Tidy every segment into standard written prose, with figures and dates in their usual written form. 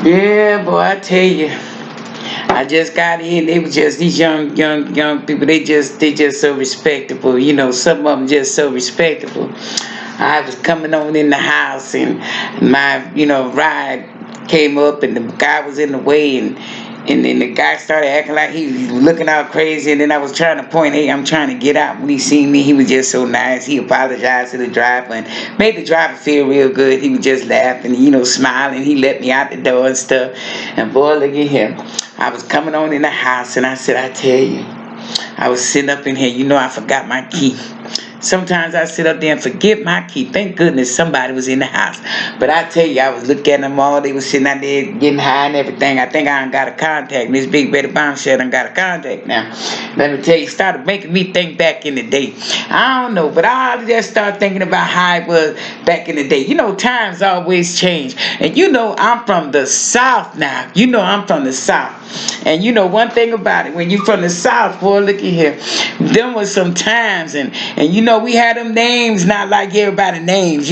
Yeah, boy, I tell you. I just got in. They were just these young people. They just so respectable. Some of them just so respectable. I was coming on in the house, and my ride came up, and the guy was in the way, and then the guy started acting like he was looking out crazy, and then I was trying to point, hey, I'm trying to get out. When he seen me, he was just so nice. He apologized to the driver and made the driver feel real good. He was just laughing, smiling. He let me out the door and stuff. And boy, look at him. I was coming on in the house, and I said, I tell you, I was sitting up in here. I forgot my key. Sometimes I sit up there and forget my key. Thank goodness somebody was in the house. But I tell you, I was looking at them all. They was sitting out there getting high and everything. I think I done got a contact. Miss Big Betty Bombshell done got a contact now. Let me tell you, it started making me think back in the day. I don't know, but I just started thinking about how it was back in the day. Times always change. And I'm from the South now. I'm from the South. And one thing about it, when you from the South, boy, look at here. Them was some times, and we had them names, not like everybody names,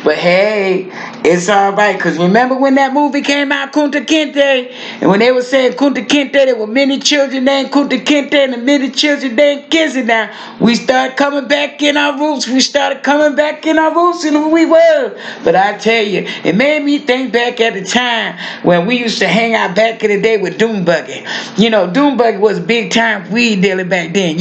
But hey, it's all right. Because remember when that movie came out, Kunta Kinte? And when they were saying Kunta Kinte, there were many children named Kunta Kinte and the many children named Kizzy. Now, we started coming back in our roots. We started coming back in our roots and who we were. But I tell you, it made me think back at the time when we used to hang out back in the day with Dune Buggy. Dune Buggy was big time weed dealer back then,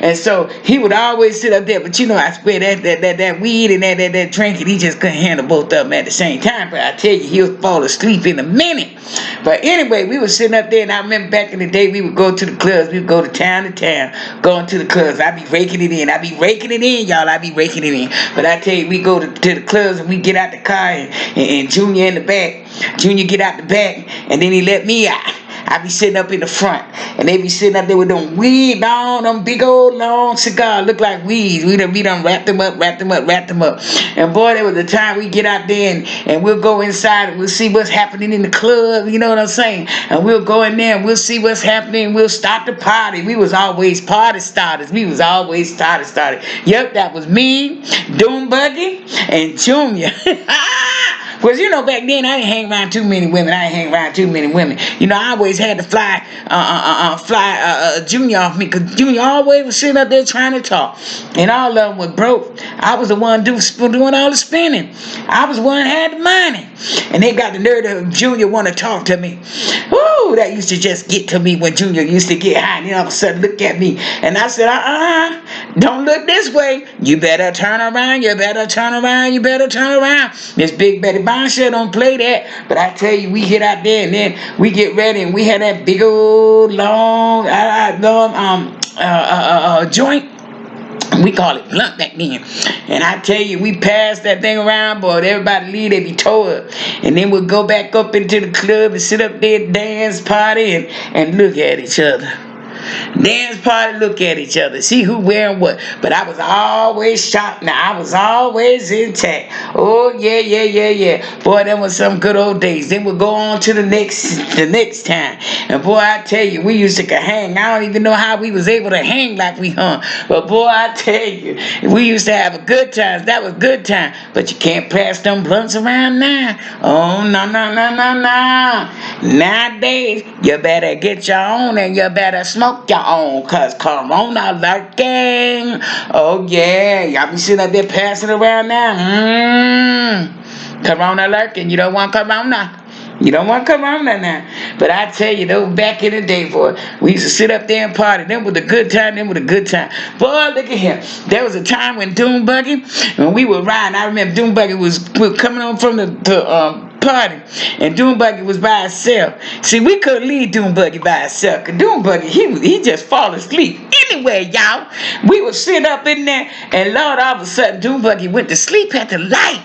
And so he would always sit up there. But I swear that weed and that drinking, he just couldn't handle both of them at the same time. But I tell you, he'll fall asleep in a minute. But anyway, we were sitting up there, and I remember back in the day, we would go to the clubs. We would go to town, going to the clubs. I'd be raking it in. Y'all. I'd be raking it in. But I tell you, we go to the clubs, and we get out the car, and Junior in the back. Junior get out the back, and then he let me out. I be sitting up in the front, and they be sitting up there with them weed on, them big old long cigars, look like weeds. We done wrapped them up. And boy, there was a time we get out there and we'll go inside and we'll see what's happening in the club, you know what I'm saying? And we'll go in there and we'll see what's happening. We'll start the party. We was always party starters. Yep, that was me, Dune Buggy, and Junior. Because, back then I didn't hang around too many women. I always had to fly Junior off me, because Junior always was sitting up there trying to talk. And all of them were broke. I was the one doing all the spending. I was the one that had the money. And they got the nerve of Junior want to talk to me. Ooh, that used to just get to me when Junior used to get high. And then all of a sudden look at me. And I said, don't look this way. You better turn around. Miss Big Betty Bombshell don't play that. But I tell you, we get out there and then we get ready and we had that big old long joint. We call it blunt back then. And I tell you, we passed that thing around, boy. Everybody leave, they be tore up. And then we'll go back up into the club and sit up there, dance, party, and look at each other. Dance party, look at each other, see who wearing what. But I was always shocked. Now I was always intact. Oh yeah. Boy, that was some good old days. Then we'll go on to the next time. And boy, I tell you, we used to hang. I don't even know how we was able to hang like we hung. But boy, I tell you, we used to have a good time. That was good time. But you can't pass them blunts around now. Oh no. Nowadays, you better get your own and you better smoke your own, cause Corona lurking. Oh yeah, y'all be sitting up there passing around now. Corona lurking. You don't want Corona. Now. But I tell you, though, back in the day, boy, we used to sit up there and party. Them with a good time. Boy, look at here. There was a time when Dune Buggy, when we were riding, I remember Dune Buggy was coming on from the party, and Dune Buggy was by himself. See, we couldn't leave Dune Buggy by himself, because Dune Buggy, he just fall asleep. Anyway, y'all, we would sit up in there, and Lord, all of a sudden, Dune Buggy went to sleep at the light.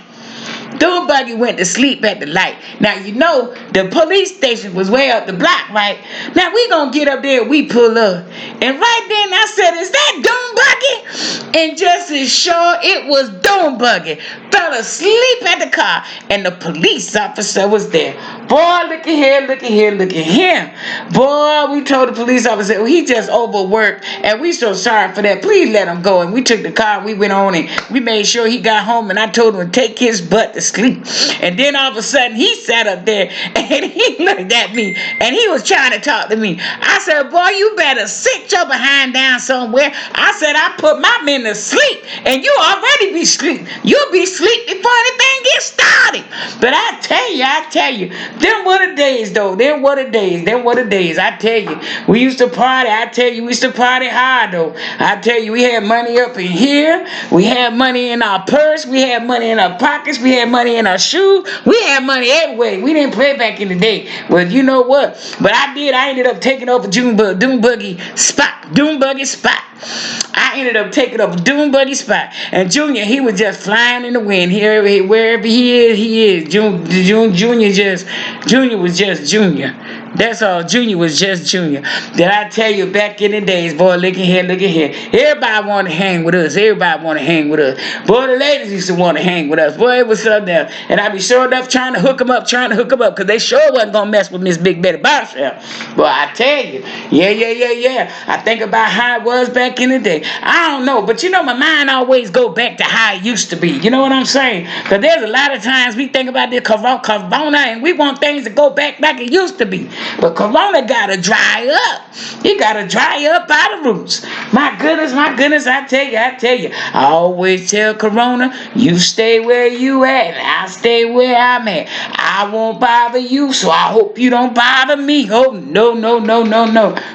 Dune Buggy went to sleep at the light. Now, the police station was way up the block, right? Now, we gonna get up there, we pull up. And right then, I said, is that Dune Buggy? And just as sure, it was Dune Buggy. Fell asleep at the car, and the police officer was there. Boy, look at here, look at here, look at him. Boy, we told the police officer, well, he just overworked, and we so sorry for that. Please let him go. And we took the car, we went on, and we made sure he got home, and I told him to take his butt to sleep. And then all of a sudden, he sat up there, and he looked at me, and he was trying to talk to me. I said, boy, you better sit your behind down somewhere. I said, I put my men to sleep, and you already be asleep. You'll be asleep before anything gets started. But I tell you, them were the days, though. Them were the days. I tell you, we used to party. I tell you, we used to party hard, though. I tell you, we had money up in here. We had money in our purse. We had money in our pockets. We had money in our shoes. We had money everywhere. We didn't play back in the day. Well, you know what? But I ended up taking over Dune Buggy spot. I ended up taking over Dune Buggy spot. And Junior, he was just flying in the wind. Wherever he is. Junior was just Junior. That's all. Junior was just Junior. Did I tell you back in the days, boy, look at here. Everybody want to hang with us. Boy, the ladies used to want to hang with us. Boy, it was something else. And I be sure enough trying to hook them up, because they sure wasn't going to mess with Miss Big Betty Bombshell. Boy, I tell you. Yeah. I think about how it was back in the day. I don't know, but you know, my mind always go back to how it used to be. You know what I'm saying? Because there's a lot of times we think about the corona and we want things to go back like it used to be. But corona gotta dry up. It gotta dry up by the roots. My goodness, I tell you. I always tell corona, you stay where you at, and I stay where I'm at. I won't bother you, so I hope you don't bother me. Oh, no.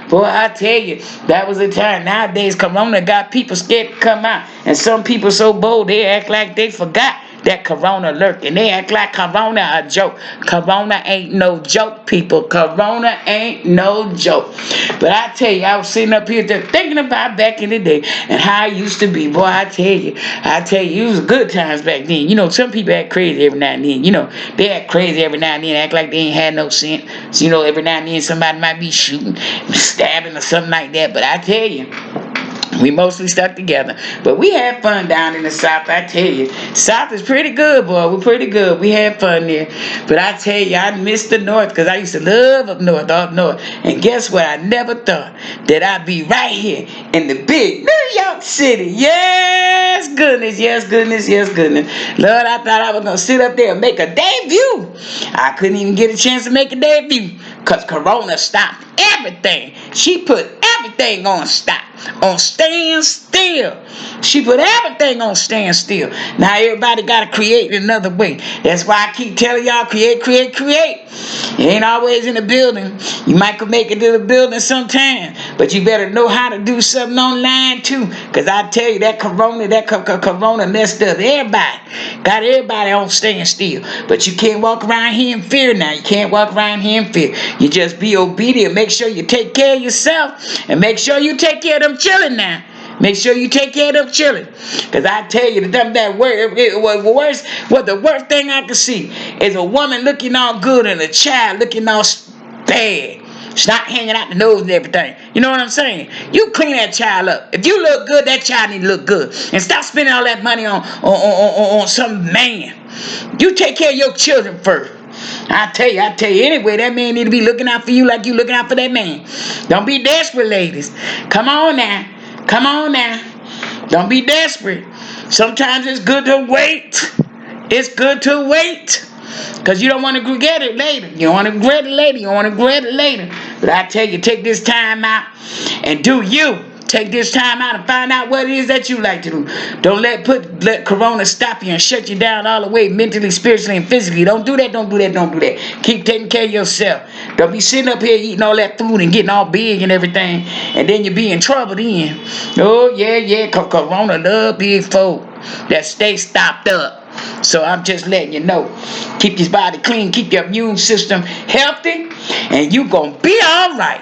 Boy, I tell you, that was a time. Nowadays, corona got people scared to come out. And some people so bold, they act like they forgot that corona lurking. They act like corona a joke. Corona ain't no joke, people. Corona ain't no joke. But I tell you, I was sitting up here just thinking about back in the day and how it used to be. Boy, I tell you, it was good times back then. You know, some people act crazy every now and then. You know, they act crazy every now and then, act like they ain't had no sense. So, you know, every now and then somebody might be shooting, stabbing or something like that. But I tell you, we mostly stuck together. But we had fun down in the South, I tell you. South is pretty good, boy. We're pretty good. We had fun there. But I tell you, I miss the North because I used to love up north. And guess what? I never thought that I'd be right here in the big New York City. Yes, goodness. Lord, I thought I was going to sit up there and make a debut. I couldn't even get a chance to make a debut because corona stopped everything. She put everything on stop. On stand still. She put everything on stand still. Now everybody got to create another way. That's why I keep telling y'all, create. You ain't always in the building. You might could make it to the building sometime, but you better know how to do something online too. Because I tell you, that corona messed up everybody. Got everybody on stand still. But you can't walk around here in fear now. You can't walk around here in fear. You just be obedient. Make sure you take care of yourself and make sure you take care of them children now. Make sure you take care of them children. Because I tell you, the worst thing I can see is a woman looking all good and a child looking all bad. It's not hanging out the nose and everything. You know what I'm saying? You clean that child up. If you look good, that child need to look good. And stop spending all that money on some man. You take care of your children first. I tell you, anyway, that man need to be looking out for you like you looking out for that man. Don't be desperate, ladies. Come on now. Don't be desperate. Sometimes it's good to wait. Because you don't want to regret it later. But I tell you, take this time out and do you. Take this time out and find out what it is that you like to do. Don't let corona stop you and shut you down all the way, mentally, spiritually, and physically. Don't do that. Keep taking care of yourself. Don't be sitting up here eating all that food and getting all big and everything, and then you be in trouble then. Oh, yeah, corona love big folk that stay stopped up. So I'm just letting you know. Keep your body clean, keep your immune system healthy, and you gonna be all right.